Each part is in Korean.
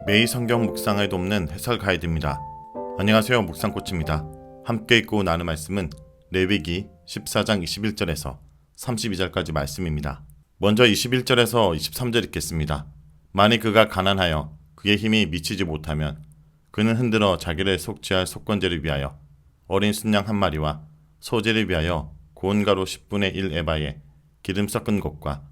매일 성경 묵상을 돕는 해설 가이드입니다. 안녕하세요. 묵상코치입니다. 함께 읽고 나눈 말씀은 레위기 14장 21절에서 32절까지 말씀입니다. 먼저 21절에서 23절 읽겠습니다. 만일 그가 가난하여 그의 힘이 미치지 못하면 그는 흔들어 자기를 속죄할 속건제를 위하여 어린 순양 한 마리와 소제를 위하여 고운 가루 10분의 1 에바에 기름 섞은 것과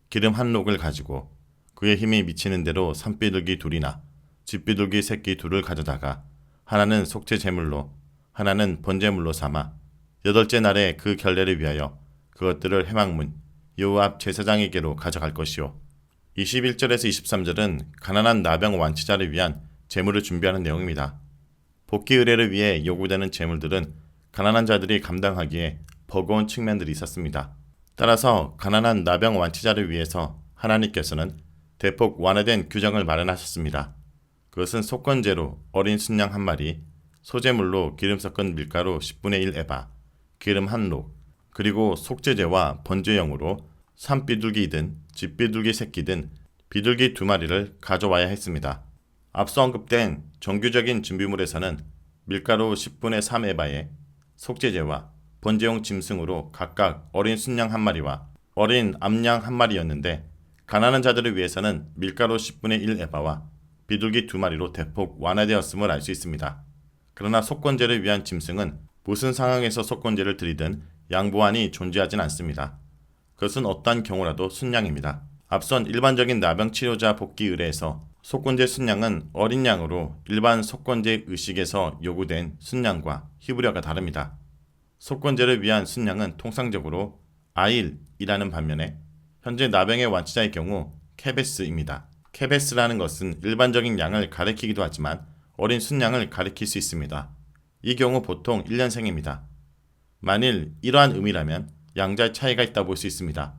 기름 한 녹을 가지고 그의 힘이 미치는 대로 산비둘기 둘이나 쥐비둘기 새끼 둘을 가져다가 하나는 속죄 제물로 하나는 번제물로 삼아 여덟째 날에 그 결례를 위하여 그것들을 회막문 여호와 앞 제사장에게로 가져갈 것이요. 21절에서 23절은 가난한 나병 완치자를 위한 제물을 준비하는 내용입니다. 복귀 의례를 위해 요구되는 제물들은 가난한 자들이 감당하기에 버거운 측면들이 있었습니다. 따라서 가난한 나병 완치자를 위해서 하나님께서는 대폭 완화된 규정을 마련하셨습니다. 그것은 속건제로 어린 순양 한 마리, 소제물로 기름 섞은 밀가루 10분의 1 에바, 기름 한 녹, 그리고 속죄제와 번제용으로 산비둘기이든 쥐비둘기 새끼든 비둘기 2마리를 가져와야 했습니다. 앞서 언급된 정규적인 준비물에서는 밀가루 10분의 3 에바에 속죄제와 번제용 짐승으로 각각 어린 순양 한 마리와 어린 암양 한 마리였는데 가난한 자들을 위해서는 밀가루 10분의 1 에바와 비둘기 2마리로 대폭 완화되었음을 알 수 있습니다. 그러나 속건제를 위한 짐승은 무슨 상황에서 속건제를 드리든 양보안이 존재하진 않습니다. 그것은 어떠한 경우라도 순양입니다. 앞선 일반적인 나병 치료자 복귀 의례에서 속건제 순양은 어린 양으로 일반 속건제 의식에서 요구된 순양과 히브리어가 다릅니다. 속건제를 위한 순양은 통상적으로 아일이라는 반면에 현재 나병의 완치자의 경우 케베스입니다. 케베스라는 것은 일반적인 양을 가리키기도 하지만 어린 순양을 가리킬 수 있습니다. 이 경우 보통 1년생입니다. 만일 이러한 의미라면 양자의 차이가 있다 볼 수 있습니다.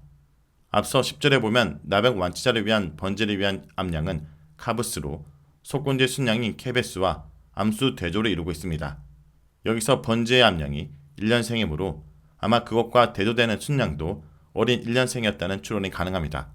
앞서 10절에 보면 나병 완치자를 위한 번제를 위한 암양은 카브스로 속건제 순양인 케베스와 암수 대조를 이루고 있습니다. 여기서 번제의 암양이 1년생이므로 아마 그것과 대조되는 순양도 어린 1년생이었다는 추론이 가능합니다.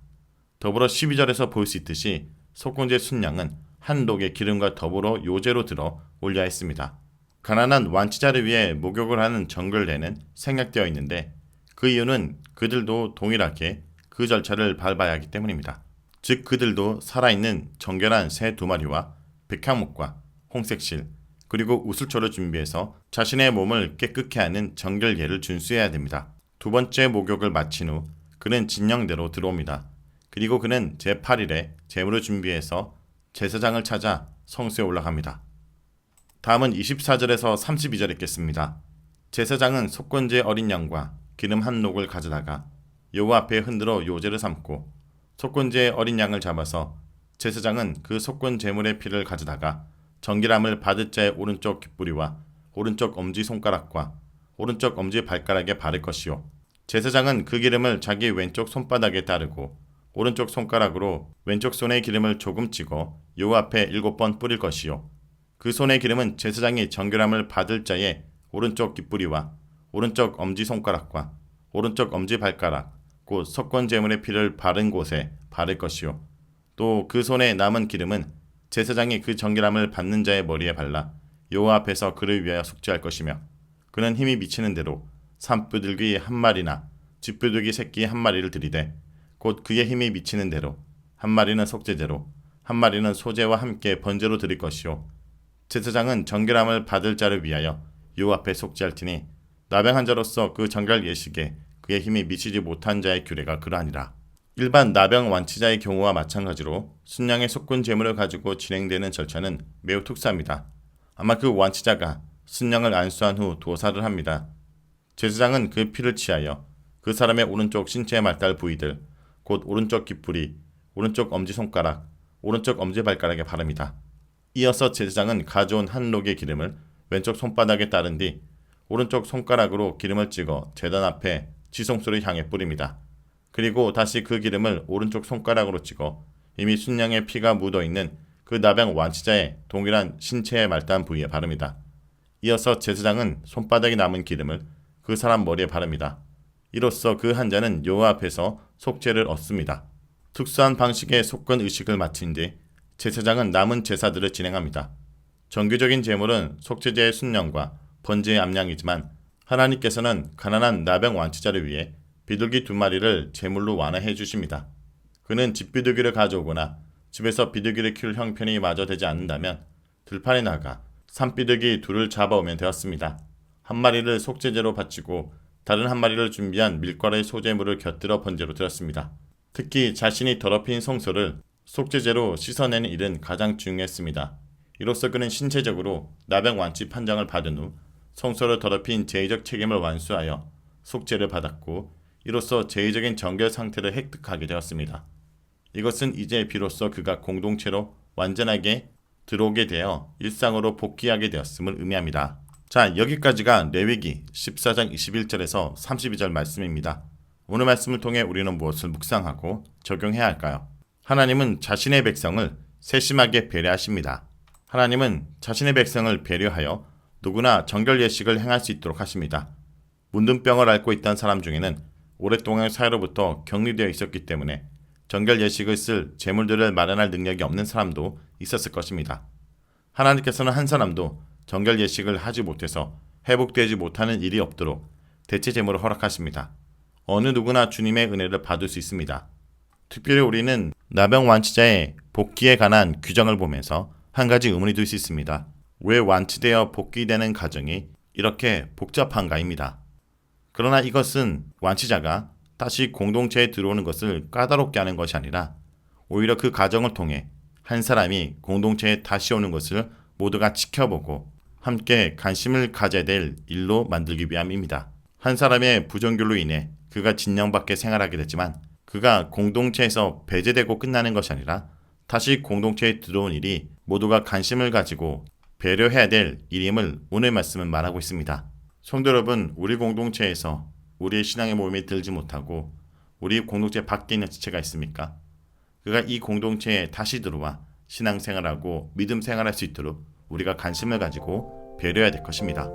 더불어 12절에서 볼 수 있듯이 속건제 순양은 한 녹의 기름과 더불어 요제로 들어 올려야 했습니다. 가난한 완치자를 위해 목욕을 하는 정결례는 생략되어 있는데 그 이유는 그들도 동일하게 그 절차를 밟아야 하기 때문입니다. 즉 그들도 살아있는 정결한 새 2마리와 백향목과 홍색실 그리고 우슬초를 준비해서 자신의 몸을 깨끗게 하는 정결례를 준수해야 됩니다. 두 번째 목욕을 마친 후 그는 진영대로 들어옵니다. 그리고 그는 제8일에 제물을 준비해서 제사장을 찾아 성소에 올라갑니다. 다음은 24절에서 32절 읽겠습니다. 제사장은 속건제 어린 양과 기름 한 녹을 가져다가 여호와 앞에 흔들어 요제를 삼고 속건제 어린 양을 잡아서 제사장은 그 속건 제물의 피를 가져다가 정결함을 받을 자의 오른쪽 귓부리와 오른쪽 엄지손가락과 오른쪽 엄지발가락에 바를 것이요. 제사장은 그 기름을 자기 왼쪽 손바닥에 따르고 오른쪽 손가락으로 왼쪽 손의 기름을 조금 찍어 여호와 앞에 7번 뿌릴 것이요. 그 손의 기름은 제사장이 정결함을 받을 자의 오른쪽 귓부리와 오른쪽 엄지손가락과 오른쪽 엄지발가락 곧 속건 제물의 피를 바른 곳에 바를 것이요. 또 그 손에 남은 기름은 제사장이 그 정결함을 받는 자의 머리에 발라 여호와 앞에서 그를 위하여 속죄할 것이며 그는 힘이 미치는 대로 산비둘기 한 마리나 쥐비둘기 새끼 한 마리를 들이되 곧 그의 힘이 미치는 대로 한 마리는 속죄제로 한 마리는 소제와 함께 번제로 드릴 것이요. 제사장은 정결함을 받을 자를 위하여 여호와 앞에 속죄할 테니 나병한 자로서 그 정결 예식에 그의 힘이 미치지 못한 자의 규례가 그러하니라. 일반 나병 완치자의 경우와 마찬가지로 순양의 속건 제물을 가지고 진행되는 절차는 매우 특수합니다. 아마 그 완치자가 순양을 안수한 후 도사를 합니다. 제사장은 그 피를 취하여 그 사람의 오른쪽 신체의 말달 부위들 곧 오른쪽 귓부리, 오른쪽 엄지손가락, 오른쪽 엄지발가락에 바릅니다. 이어서 제사장은 가져온 한 녹의 기름을 왼쪽 손바닥에 따른 뒤 오른쪽 손가락으로 기름을 찍어 제단 앞에 지성소를 향해 뿌립니다. 그리고 다시 그 기름을 오른쪽 손가락으로 찍어 이미 순양의 피가 묻어있는 그 나병 완치자의 동일한 신체의 말단 부위에 바릅니다. 이어서 제사장은 손바닥에 남은 기름을 그 사람 머리에 바릅니다. 이로써 그 환자는 여호와 앞에서 속죄를 얻습니다. 특수한 방식의 속건 의식을 마친 뒤 제사장은 남은 제사들을 진행합니다. 정규적인 제물은 속죄제의 순양과 번제의 암양이지만 하나님께서는 가난한 나병 완치자를 위해 비둘기 2마리를 제물로 완화해 주십니다. 그는 집비둘기를 가져오거나 집에서 비둘기를 키울 형편이 마저 되지 않는다면 들판에 나가 산비둘기 2를 잡아오면 되었습니다. 한 마리를 속죄제로 바치고 다른 한 마리를 준비한 밀가루의 소제물을 곁들여 번제로 드렸습니다. 특히 자신이 더럽힌 성소를 속죄제로 씻어내는 일은 가장 중요했습니다. 이로써 그는 신체적으로 나병 완치 판정을 받은 후 성소를 더럽힌 죄의적 책임을 완수하여 속죄를 받았고 이로써 죄의적인 정결 상태를 획득하게 되었습니다. 이것은 이제 비로소 그가 공동체로 완전하게 들어오게 되어 일상으로 복귀하게 되었음을 의미합니다. 자, 여기까지가 레위기 14장 21절에서 32절 말씀입니다. 오늘 말씀을 통해 우리는 무엇을 묵상하고 적용해야 할까요? 하나님은 자신의 백성을 세심하게 배려하십니다. 하나님은 자신의 백성을 배려하여 누구나 정결 예식을 행할 수 있도록 하십니다. 문둥병을 앓고 있던 사람 중에는 오랫동안 사회로부터 격리되어 있었기 때문에 정결 예식을 쓸 제물들을 마련할 능력이 없는 사람도 있었을 것입니다. 하나님께서는 한 사람도 정결 예식을 하지 못해서 회복되지 못하는 일이 없도록 대체 제물을 허락하십니다. 어느 누구나 주님의 은혜를 받을 수 있습니다. 특별히 우리는 나병 완치자의 복귀에 관한 규정을 보면서 한 가지 의문이 들 수 있습니다. 왜 완치되어 복귀되는 과정이 이렇게 복잡한가입니다. 그러나 이것은 완치자가 다시 공동체에 들어오는 것을 까다롭게 하는 것이 아니라 오히려 그 과정을 통해 한 사람이 공동체에 다시 오는 것을 모두가 지켜보고 함께 관심을 가져야 될 일로 만들기 위함입니다. 한 사람의 부정결로 인해 그가 진영 밖에 생활하게 되지만 그가 공동체에서 배제되고 끝나는 것이 아니라 다시 공동체에 들어온 일이 모두가 관심을 가지고 배려해야 될 일임을 오늘 말씀은 말하고 있습니다. 성도 여러분, 우리 공동체에서 우리의 신앙의 모임에 들지 못하고 우리 공동체 밖에 있는 지체가 있습니까? 그가 이 공동체에 다시 들어와 신앙생활하고 믿음 생활할 수 있도록 우리가 관심을 가지고 배려해야 될 것입니다.